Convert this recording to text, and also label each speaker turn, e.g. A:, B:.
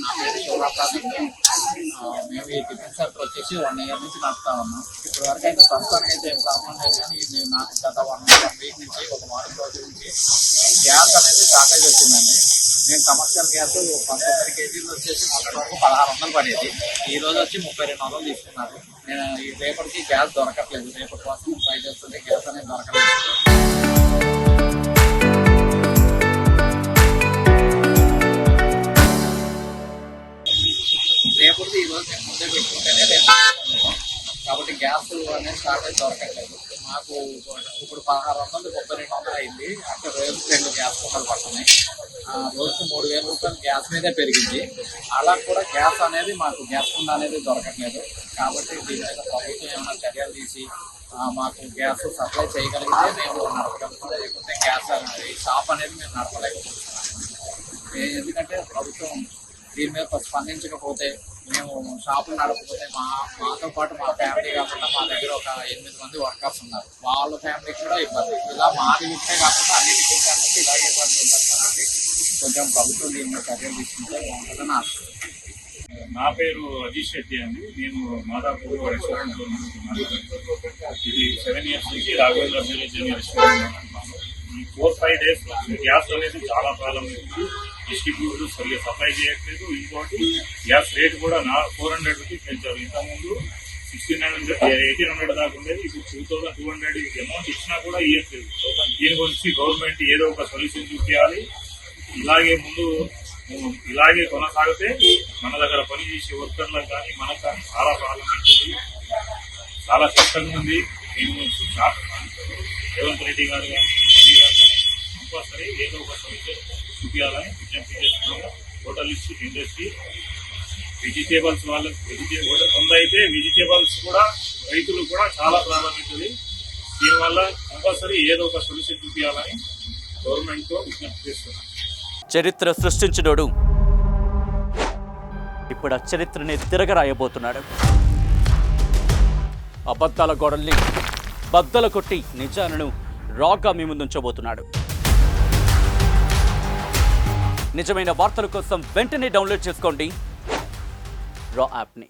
A: నా పేరు శివప్రసాద్ అండి. మేము ఈ టిఫిన్ సెంటర్ వచ్చేసి 1 year నుంచి నడుపుతా ఉన్నాం. ఇప్పటి వరకు అయితే ప్రస్తుతానికి అయితే ఏం ప్రాబ్లం లేదు, కానీ ఇది నాకు గత 1 week నుంచి, ఒక వారం రోజుల నుంచి గ్యాస్ అనేది షార్టేజ్ వచ్చిందండి. మేము కమర్షియల్ గ్యాస్ 19 kgs వచ్చేసి మొన్నటి వరకు 1600 పడేది. ఈ రోజు వచ్చి 3200 తీసుకున్నారు. నేను ఈ రేపటికి గ్యాస్ దొరకట్లేదు. రేపటి కోసం ట్రై చేస్తుంటే గ్యాస్ అనేది దొరకలేదు. రేపటి ఈ రోజు నేను ముందే పెట్టుకుంటేనే రేపు కాబట్టి గ్యాస్ అనేది షార్టేజ్ దొరకట్లేదు. మాకు ఇప్పుడు 1600 3200 అయింది. అంటే రోజు 2 గ్యాస్ కుక్కలు పడుతున్నాయి. రోజుకి 3000 రూపాయలు గ్యాస్ మీదే పెరిగింది. అలా కూడా గ్యాస్ అనేది మాకు గ్యాస్ కుండ అనేది దొరకట్లేదు. కాబట్టి దీని మీద ప్రభుత్వం ఏమైనా చర్యలు తీసి మాకు గ్యాస్ సప్లై చేయగలిగితే మేము నడపగలుగుతాం. లేకపోతే గ్యాస్ అనేది షాప్ అనేది మేము నడపలేకపోతున్నాము. ఎందుకంటే ప్రభుత్వం దీని మీద స్పందించకపోతే, మేము షాపులు నడపకపోతే మాతో పాటు మా ఫ్యామిలీ కాకుండా మా దగ్గర ఒక 8 మంది వర్కర్స్ ఉన్నారు. వాళ్ళ ఫ్యామిలీకి కూడా ఇబ్బంది. ఇలా మాది వింటే కాకుండా అన్నిటికీ ఇలాగే ఇబ్బంది ఉంటుంది. కాబట్టి కొంచెం ప్రభుత్వం దీని మీద చర్యలు తీసుకుంటే బాగుంటుందని ఆశ.
B: నా పేరు అజీష్ రెడ్డి అండి. నేను మాదాపూర్ రెస్టారెంట్లో నడుపుతున్నాను. ఇది 7 years నుంచి రాఘవేంద్ర విలేజ్ అనే రెస్టారెంట్ నడుపుతున్నాను. ఈ 4-5 days నుంచి గ్యాస్ అనేది చాలా ప్రాబ్లం ఉంది. డిస్ట్రిబ్యూటర్ సరిగ్గా సప్లై చేయట్లేదు. ఇంకోటి గ్యాస్ రేట్ కూడా 400 రూపీస్ పెంచారు. ఇంతకుముందు 1800 దాకా ఉండేది. ఇప్పుడు 2200 అమౌంట్ ఇచ్చినా కూడా ఇవ్వట్లేదు. దీని గురించి గవర్నమెంట్ ఏదో ఒక సొల్యూషన్ చూపించాలి. ఇలాగే కొనసాగితే మన దగ్గర పనిచేసే వర్కర్లకు కానీ మనకు కానీ చాలా ప్రాబ్లం అవుతుంది. చాలా కష్టంగా ఉంది. మేము రేవంత్ రెడ్డి గారు కానీ మోదీ గారు కానీ కంపల్సరీ ఏదో ఒక సొల్యూషన్ చూపించాలని విజ్ఞప్తి చేస్తున్నాము. హోటల్ ఇండస్ట్రీ వెజిటేబుల్స్ వాళ్ళకి కొంత అయితే వెజిటేబుల్స్ కూడా రైతులు కూడా చాలా ప్రాబ్లం అవుతుంది. దీనివల్ల కంపల్సరీ ఏదో ఒక సొల్యూషన్ చూపించాలని గవర్నమెంట్తో విజ్ఞప్తి చేస్తున్నాం.
C: చరిత్ర సృష్టించినోడు ఇప్పుడు ఆ చరిత్రని తిరగరాయబోతున్నాడు. అబద్ధాల గోడల్ని బద్దలు కొట్టి నిజాలను రాగా మీ ముందుంచబోతున్నాడు. నిజమైన వార్తల కోసం వెంటనే డౌన్లోడ్ చేసుకోండి రా యాప్ని.